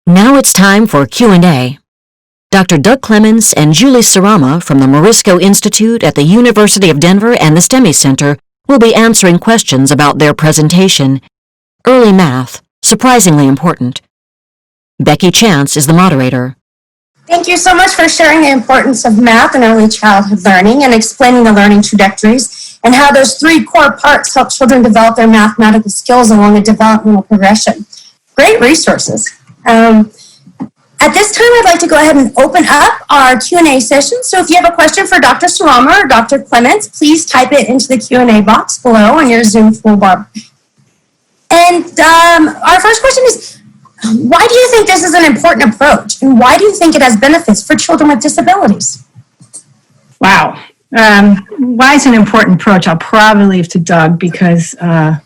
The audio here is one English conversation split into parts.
Now it's time for Q&A. Dr. Doug Clemens and Julie Sarama from the Morisco Institute at the University of Denver and the STEMI Center will be answering questions about their presentation, Early Math, Surprisingly Important. Becky Chance is the moderator. Thank you so much for sharing the importance of math in early childhood learning and explaining the learning trajectories and how those three core parts help children develop their mathematical skills along a developmental progression. Great resources. At this time, I'd like to go ahead and open up our Q&A session. So if you have a question for Dr. Sarama or Dr. Clements, please type it into the Q&A box below on your Zoom toolbar. And our first question is, why do you think this is an important approach? And why do you think it has benefits for children with disabilities? Wow. Why is it an important approach? I'll probably leave to Doug because, I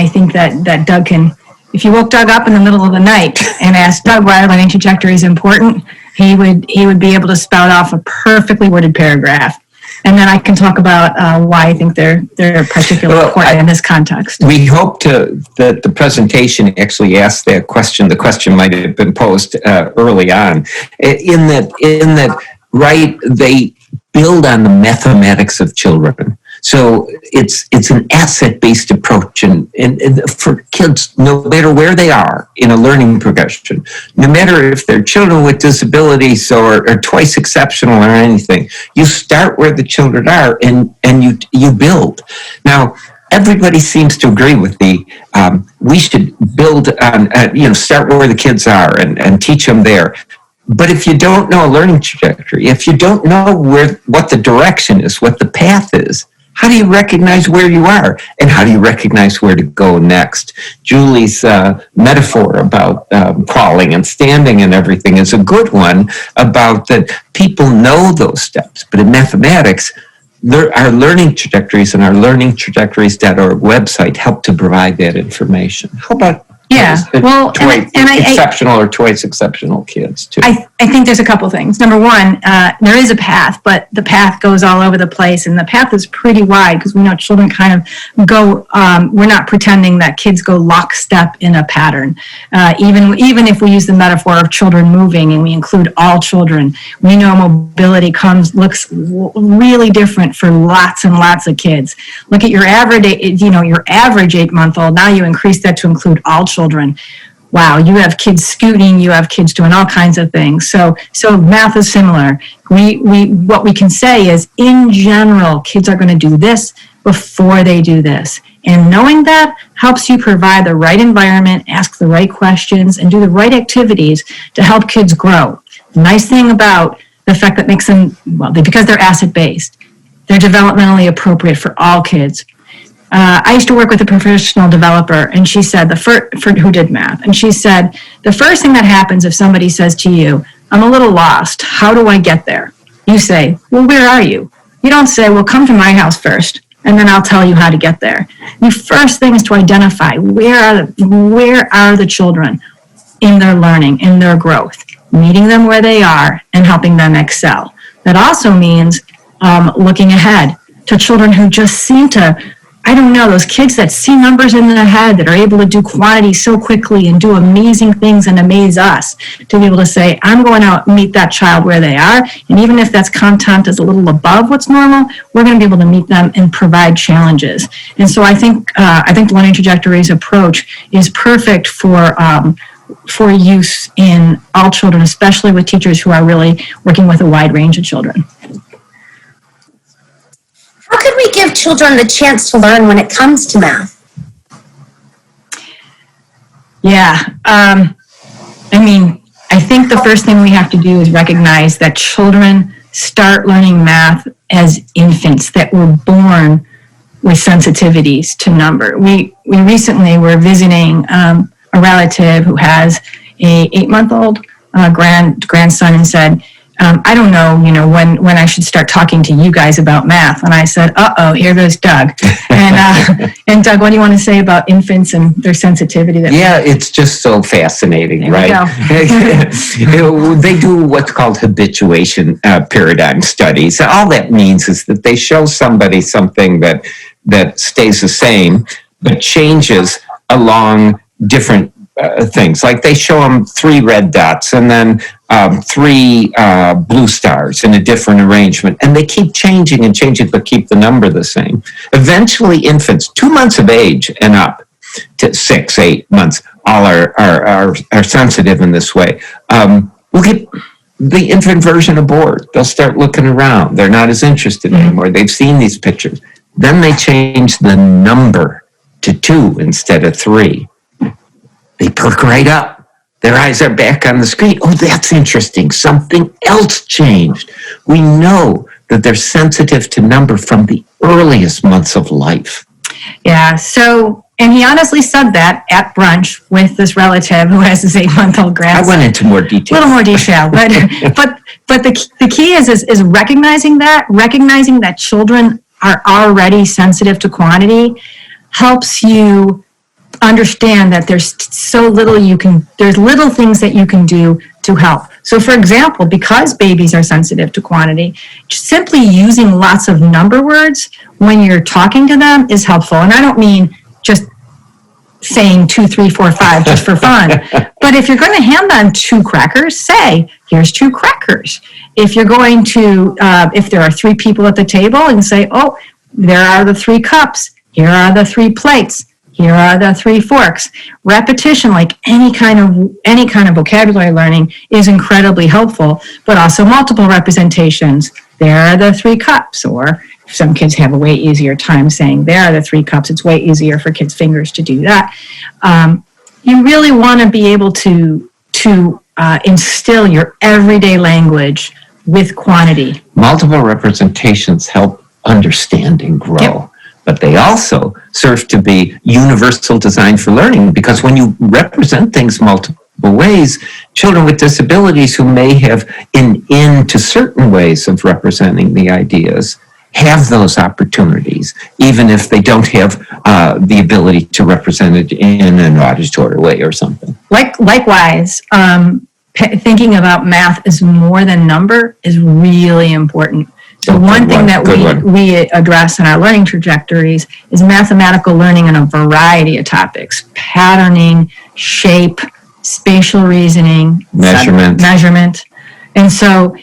think that Doug can, if you woke Doug up in the middle of the night and asked Doug why learning trajectory is important, he would be able to spout off a perfectly worded paragraph. And then I can talk about why I think they're particularly important in this context. We hope that the presentation actually asked that question. The question might have been posed early on. In that, right, they build on the mathematics of children. So it's an asset-based approach, and for kids, no matter where they are in a learning progression, no matter if they're children with disabilities or twice exceptional or anything, you start where the children are and you build. Now, everybody seems to agree with we should build on, start where the kids are and teach them there. But if you don't know a learning trajectory, if you don't know what the direction is, what the path is, how do you recognize where you are? And how do you recognize where to go next? Julie's metaphor about crawling and standing and everything is a good one, about that people know those steps. But in mathematics, our learning trajectories and our learning-trajectories.org website help to provide that information. How about exceptional or twice exceptional kids too? I think there's a couple things. Number one, there is a path, but the path goes all over the place, and the path is pretty wide because we know children kind of go. We're not pretending that kids go lockstep in a pattern. Even if we use the metaphor of children moving and we include all children, we know mobility looks really different for lots and lots of kids. Look at your average 8-month-old. Now you increase that to include all children. Wow, you have kids scooting, you have kids doing all kinds of things. So math is similar. What we can say is, in general, kids are going to do this before they do this. And knowing that helps you provide the right environment, ask the right questions, and do the right activities to help kids grow. The nice thing about the fact that makes them, because they're asset-based, they're developmentally appropriate for all kids. I used to work with a professional developer, and she said, who did math, and she said, the first thing that happens if somebody says to you, I'm a little lost, how do I get there? You say, well, where are you? You don't say, well, come to my house first, and then I'll tell you how to get there. The first thing is to identify where are the children in their learning, in their growth, meeting them where they are and helping them excel. That also means looking ahead to children who just seem to, those kids that see numbers in their head, that are able to do quantity so quickly and do amazing things and amaze us, to be able to say, I'm going out and meet that child where they are. And even if that's content is a little above what's normal, we're going to be able to meet them and provide challenges. And so I think the Learning Trajectories approach is perfect for use in all children, especially with teachers who are really working with a wide range of children. How could we give children the chance to learn when it comes to math? Yeah, I think the first thing we have to do is recognize that children start learning math as infants, that were born with sensitivities to number. We recently were visiting a relative who has a 8-month-old grandson and said, I don't know, when I should start talking to you guys about math. And I said, here goes Doug. And Doug, what do you want to say about infants and their sensitivity? It's just so fascinating, right? They do what's called habituation paradigm studies. All that means is that they show somebody something that stays the same, but changes along different things. Like they show them 3 red dots and then 3 blue stars in a different arrangement. And they keep changing and changing, but keep the number the same. Eventually, infants 2 months of age and up to 6, 8 months, all are sensitive in this way. We'll get the infant version aboard. They'll start looking around. They're not as interested anymore. They've seen these pictures. Then they change the number to 2 instead of 3. They perk right up. Their eyes are back on the screen. Oh, that's interesting. Something else changed. We know that they're sensitive to number from the earliest months of life. Yeah. So, and he honestly said that at brunch with this relative who has his 8-month-old grandson. I went into more detail. A little more detail, but the key is recognizing that children are already sensitive to quantity helps you understand that there's so little there's little things that you can do to help. So for example, because babies are sensitive to quantity, simply using lots of number words when you're talking to them is helpful. And I don't mean just saying 2, 3, 4, 5 just for fun. But if you're going to hand them 2 crackers, say, here's 2 crackers. If you're going to, if there are 3 people at the table and say, oh, there are the 3 cups, here are the 3 plates, here are the 3 forks. Repetition, like any kind of vocabulary learning, is incredibly helpful, but also multiple representations. There are the 3 cups, or some kids have a way easier time saying there are the 3 cups. It's way easier for kids' fingers to do that. You really want to be able to instill your everyday language with quantity. Multiple representations help understanding grow. Yep. But they also serve to be universal design for learning, because when you represent things multiple ways, children with disabilities who may have into certain ways of representing the ideas have those opportunities, even if they don't have the ability to represent it in an auditory way or something. Likewise, thinking about math as more than number is really important. So one thing that we address in our learning trajectories is mathematical learning in a variety of topics: patterning, shape, spatial reasoning, measurement. And so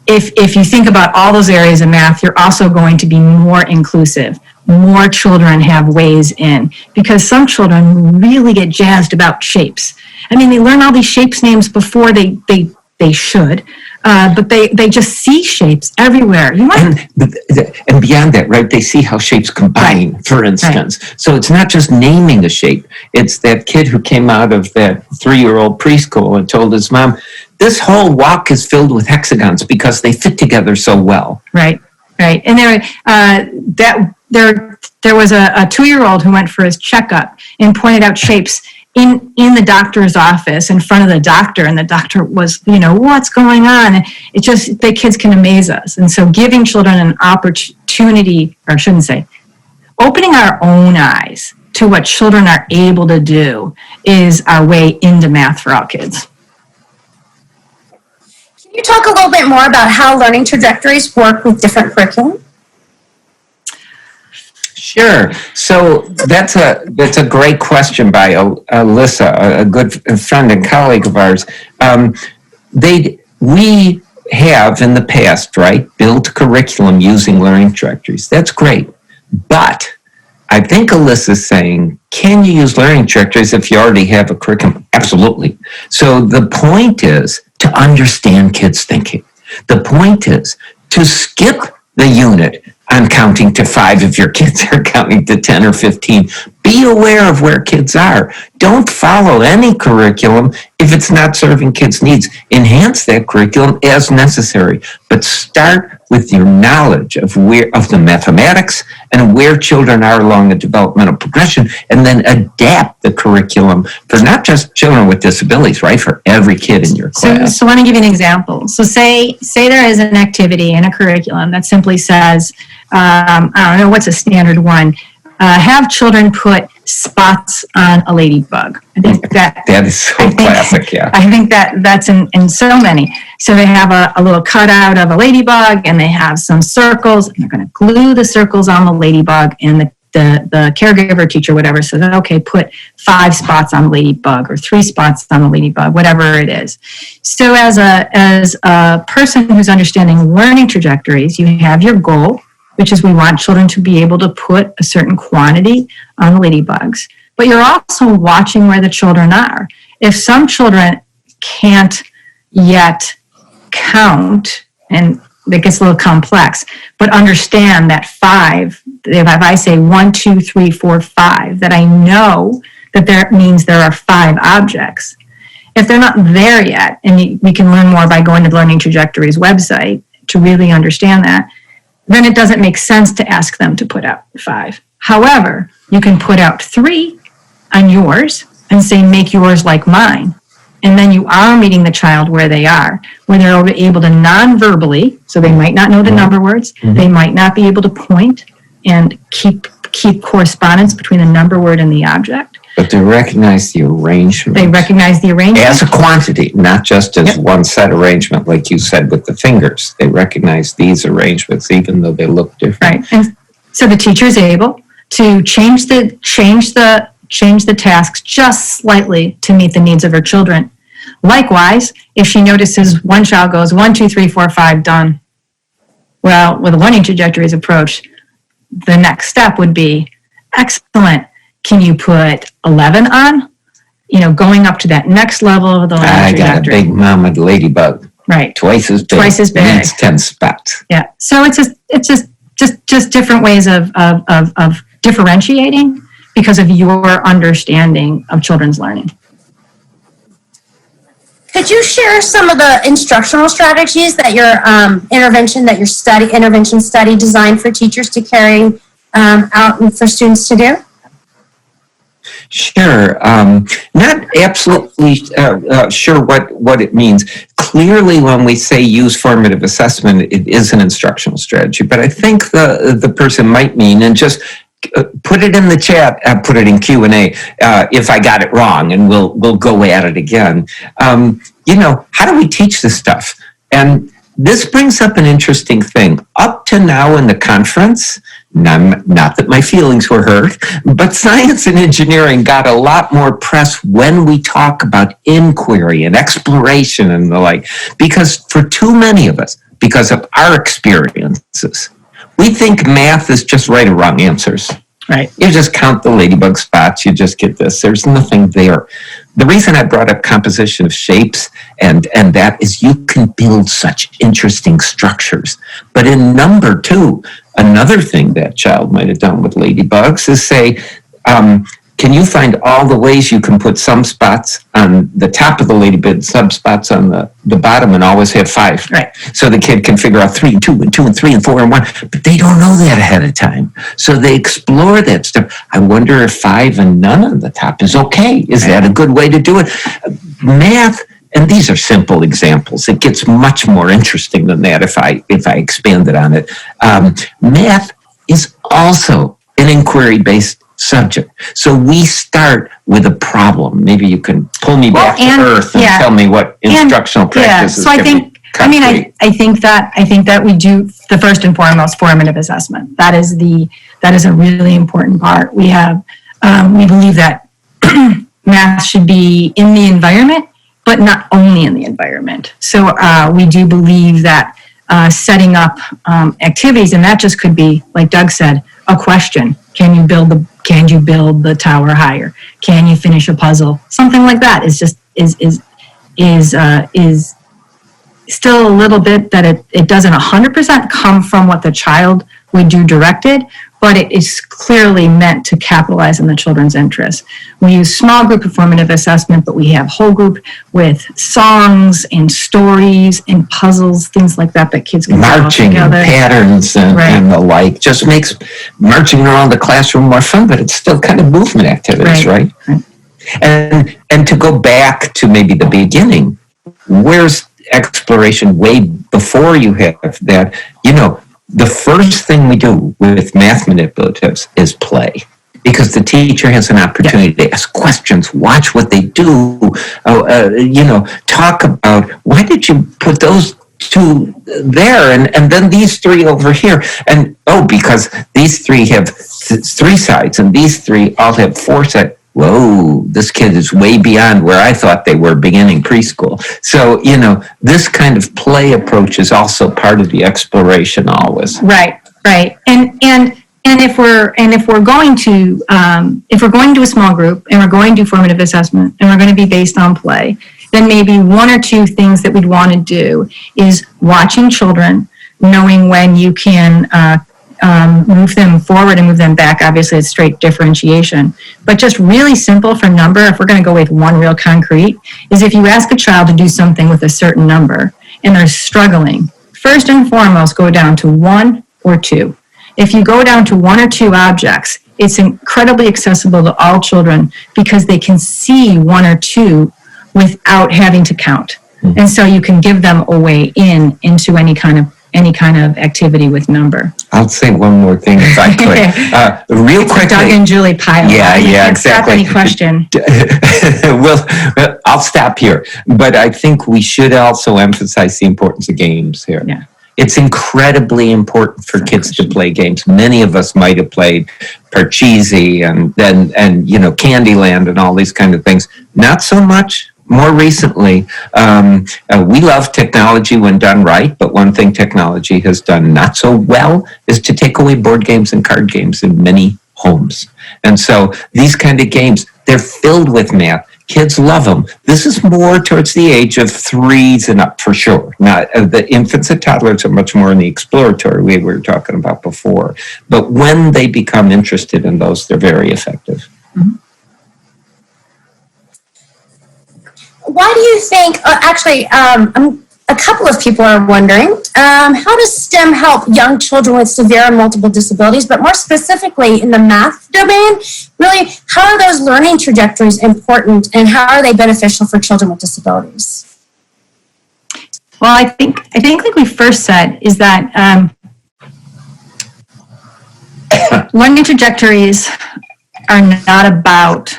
if you think about all those areas of math, you're also going to be more inclusive. More children have ways in, because some children really get jazzed about shapes. I mean, they learn all these shapes names before they should. But they just see shapes everywhere. And beyond that, right, they see how shapes combine, right, for instance. Right. So it's not just naming a shape. It's that kid who came out of that 3-year-old preschool and told his mom, this whole walk is filled with hexagons because they fit together so well. Right. And there was a 2-year-old who went for his checkup and pointed out shapes in the doctor's office in front of the doctor, and the doctor was, what's going on? And it just, the kids can amaze us. And so giving children an opportunity, or I shouldn't say, opening our own eyes to what children are able to do is our way into math for all kids. Can you talk a little bit more about how learning trajectories work with different curriculum? Sure. So that's a great question by Alyssa, a good friend and colleague of ours. We have in the past, right, built curriculum using learning trajectories. That's great. But I think Alyssa's saying, can you use learning trajectories if you already have a curriculum? Absolutely. So the point is to understand kids' thinking. The point is to skip the unit on counting to 5 if your kids are counting to 10 or 15. Be aware of where kids are. Don't follow any curriculum if it's not serving kids' needs. Enhance that curriculum as necessary, but start with your knowledge of the mathematics and where children are along the developmental progression, and then adapt the curriculum for not just children with disabilities, right? For every kid in your class. So I want to give you an example. So say there is an activity in a curriculum that simply says, I don't know, what's a standard one? Have children put spots on a ladybug. I think that is so classic, yeah. I think that's in so many. So they have a little cutout of a ladybug, and they have some circles, and they're going to glue the circles on the ladybug, and the caregiver, teacher, whatever, says, okay, put 5 spots on ladybug or 3 spots on the ladybug, whatever it is. So as a person who's understanding learning trajectories, you have your goal, which is we want children to be able to put a certain quantity on the ladybugs. But you're also watching where the children are. If some children can't yet count, and that gets a little complex, but understand that 5, if I say 1, 2, 3, 4, 5, that I know that means there are 5 objects. If they're not there yet, and we can learn more by going to the Learning Trajectories website to really understand that, then it doesn't make sense to ask them to put out 5. However, you can put out 3 on yours and say, make yours like mine. And then you are meeting the child where they are, where they're able to non-verbally, so they might not know the number words, they might not be able to point and keep correspondence between the number word and the object. But they recognize the arrangement. They recognize the arrangement. As a quantity, not just as one set arrangement, like you said with the fingers. They recognize these arrangements, even though they look different. Right. And so the teacher is able to change the tasks just slightly to meet the needs of her children. Likewise, if she notices one child goes 1, 2, 3, 4, 5, done. Well, with a learning trajectories approach, the next step would be, excellent. Can you put 11 on? Going up to that next level of the learning trajectory. I got a big mama ladybug. Right. Twice as big. Needs 10 spots. Yeah. So it's just different ways of differentiating because of your understanding of children's learning. Could you share some of the instructional strategies that your intervention study designed for teachers to carry out and for students to do? Sure. Not absolutely sure what it means. Clearly, when we say use formative assessment, it is an instructional strategy. But I think the person might mean, and just put it in the chat, put it in Q&A if I got it wrong, and we'll go at it again. How do we teach this stuff? And this brings up an interesting thing. Up to now in the conference, not that my feelings were hurt, but science and engineering got a lot more press when we talk about inquiry and exploration and the like, because for too many of us, because of our experiences, we think math is just right or wrong answers. Right. You just count the ladybug spots, you just get this. There's nothing there. The reason I brought up composition of shapes and that is you can build such interesting structures. But in number 2, another thing that child might have done with ladybugs is say, can you find all the ways you can put some spots on the top of the ladybug, some spots on the bottom, and always have 5? Right. So the kid can figure out 3 and 2 and 2 and 3 and 4 and 1, but they don't know that ahead of time. So they explore that stuff. I wonder if 5 and none on the top is okay. Is that a good way to do it? Math, and these are simple examples. It gets much more interesting than that if I expanded on it. Math is also an inquiry-based subject. So we start with a problem. Maybe you can pull me back to earth and tell me what instructional practices. So I think that we do the first and foremost formative assessment. That is a really important part. We believe that math should be in the environment, but not only in the environment. So we do believe that setting up activities, and that just could be, like Doug said, a question. Can you build the tower higher? Can you finish a puzzle? Something like that is still a little bit that it doesn't 100% come from what the child would do directed, but it is clearly meant to capitalize on the children's interests. We use small group formative assessment, but we have whole group with songs and stories and puzzles, things like that kids can marching and patterns and the like. Just makes marching around the classroom more fun, but it's still kind of movement activities, right? And to go back to maybe the beginning, where's exploration way before you have that? The first thing we do with math manipulatives is play, because the teacher has an opportunity to ask questions, watch what they do, talk about, why did you put those to there, and then these three over here, and because these three have three sides and these three all have four sides. Whoa, this kid is way beyond where I thought they were beginning preschool. So, this kind of play approach is also part of the exploration always. Right. And if we're going to a small group and we're going to do formative assessment and we're going to be based on play, then maybe one or two things that we'd want to do is watching children, knowing when you can move them forward and move them back. Obviously, it's straight differentiation. But just really simple for number, if we're going to go with one real concrete, is if you ask a child to do something with a certain number and they're struggling, first and foremost, go down to 1 or 2. If you go down to 1 or 2 objects, it's incredibly accessible to all children because they can see 1 or 2 without having to count. And so you can give them a way into any kind of activity with number. I'll say one more thing if I could. Real quickly. Doug and Julie pile. Yeah, exactly. Any question? Well, I'll stop here. But I think we should also emphasize the importance of games here. Yeah. It's incredibly important for kids to play games. Many of us might have played Parcheesi and Candyland and all these kind of things. Not so much more recently. We love technology when done right, but one thing technology has done not so well is to take away board games and card games in many homes. And so these kind of games, they're filled with math. Kids love them. This is more towards the age of 3s and up for sure. Not the infants and toddlers are much more in the exploratory way we were talking about before. But when they become interested in those, they're very effective. Mm-hmm. Why do you think, a couple of people are wondering, how does STEM help young children with severe and multiple disabilities, but more specifically in the math domain? Really, how are those learning trajectories important and how are they beneficial for children with disabilities? Well, I think like we first said, is that learning trajectories are not about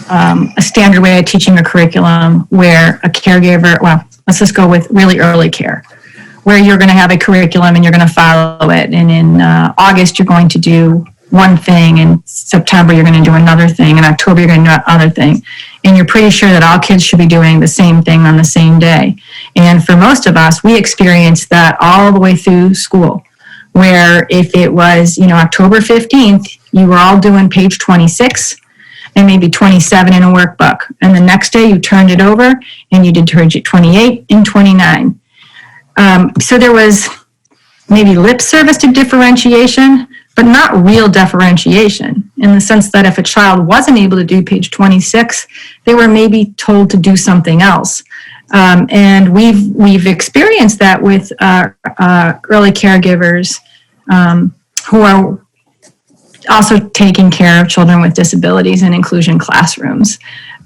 a standard way of teaching a curriculum where a caregiver, let's just go with really early care, where you're going to have a curriculum and you're going to follow it. And in August, you're going to do one thing. In September, you're going to do another thing. In October, you're going to do another thing. And you're pretty sure that all kids should be doing the same thing on the same day. And for most of us, we experienced that all the way through school, where if it was, October 15th, you were all doing page 26 and maybe 27 in a workbook. And the next day you turned it over and you did 28 and 29. So there was maybe lip service to differentiation, but not real differentiation, in the sense that if a child wasn't able to do page 26, they were maybe told to do something else. And we've experienced that with early caregivers who are also taking care of children with disabilities in inclusion classrooms.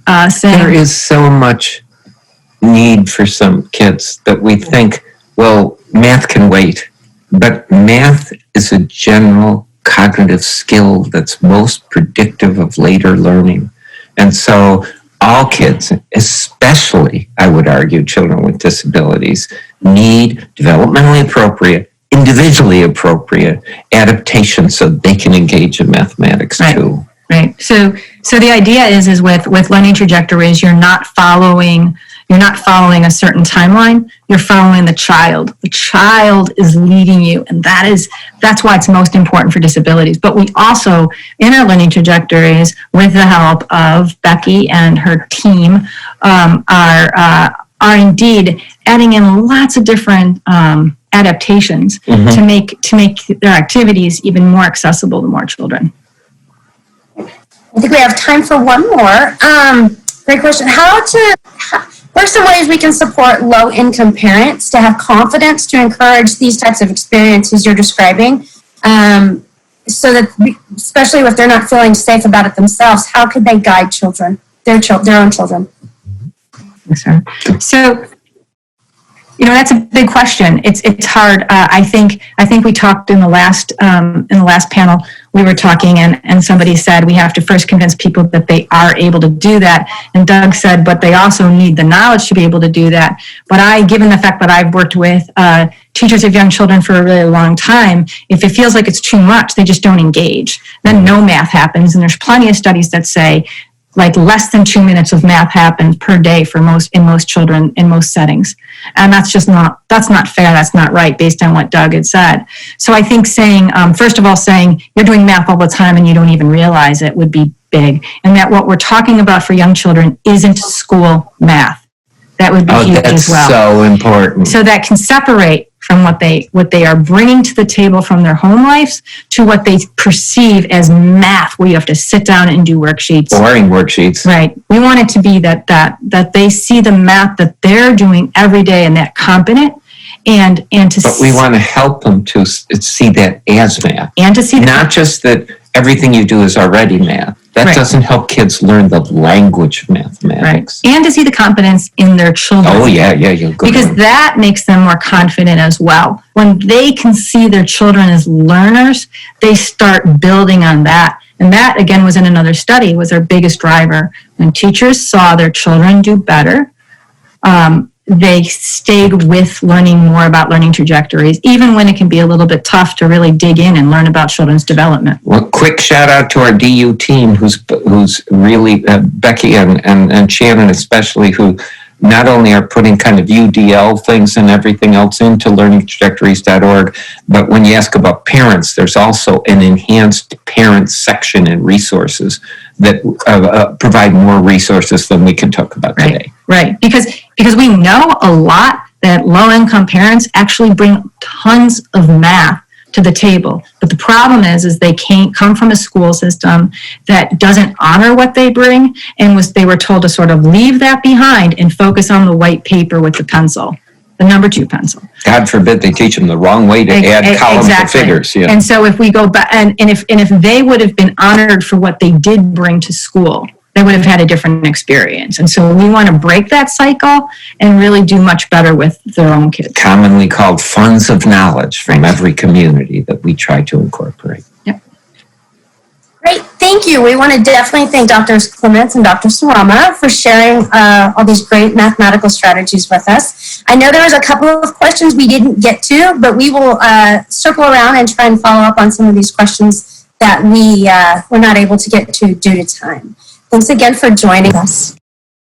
There is so much need for some kids that we think, well, math can wait. But math is a general cognitive skill that's most predictive of later learning. And so all kids, especially, I would argue, children with disabilities, need developmentally appropriate, individually appropriate adaptation so they can engage in mathematics too. Right. So the idea is with learning trajectories, you're not following a certain timeline. You're following the child. The child is leading you, and that's why it's most important for disabilities. But we also, in our learning trajectories, with the help of Becky and her team, are indeed adding in lots of different adaptations to make their activities even more accessible to more children. I think we have time for one more. Great question. What are some ways we can support low-income parents to have confidence to encourage these types of experiences you're describing? So that, especially if they're not feeling safe about it themselves, how could they guide children, their own children? So That's a big question. It's hard. I think we talked in the last panel. We were talking, and somebody said we have to first convince people that they are able to do that. And Doug said, but they also need the knowledge to be able to do that. But given the fact that I've worked with teachers of young children for a really long time, if it feels like it's too much, they just don't engage. Then no math happens, and there's plenty of studies that say like less than 2 minutes of math happens per day in most children in most settings. And that's not fair. That's not right based on what Doug had said. So I think first of all, saying you're doing math all the time and you don't even realize it would be big. And that what we're talking about for young children isn't school math. That would be huge as well. So important. So that can separate from what they are bringing to the table from their home lives to what they perceive as math, where you have to sit down and do worksheets. Boring worksheets. Right. We want it to be that they see the math that they're doing every day and that competent, and to. But we want to help them to see that as math, and to see not just that everything you do is already math. That right. doesn't help kids learn the language of mathematics. Right. And to see the competence in their children. Oh, yeah, you're good. Because that makes them more confident as well. When they can see their children as learners, they start building on that. And that, again, was in another study, was their biggest driver. When teachers saw their children do better, they stayed with learning more about learning trajectories, even when it can be a little bit tough to really dig in and learn about children's development. Well, quick shout out to our DU team, who's really, Becky and Shannon especially, who not only are putting kind of UDL things and everything else into learningtrajectories.org, but when you ask about parents, there's also an enhanced parent section and resources that provide more resources than we can talk about today. Right, because we know a lot that low-income parents actually bring tons of math to the table. But the problem is they can't come from a school system that doesn't honor what they bring, and they were told to sort of leave that behind and focus on the white paper with the pencil, the number 2 pencil. God forbid they teach them the wrong way to add columns of figures. Yeah. And so if we go back, and if they would have been honored for what they did bring to school, they would have had a different experience. And so we want to break that cycle and really do much better with their own kids. Commonly called funds of knowledge from every community that we try to incorporate. Yep. Great, thank you. We want to definitely thank Drs. Clements and Dr. Sarama for sharing all these great mathematical strategies with us. I know there was a couple of questions we didn't get to, but we will circle around and try and follow up on some of these questions that we were not able to get to due to time. Thanks again for joining us.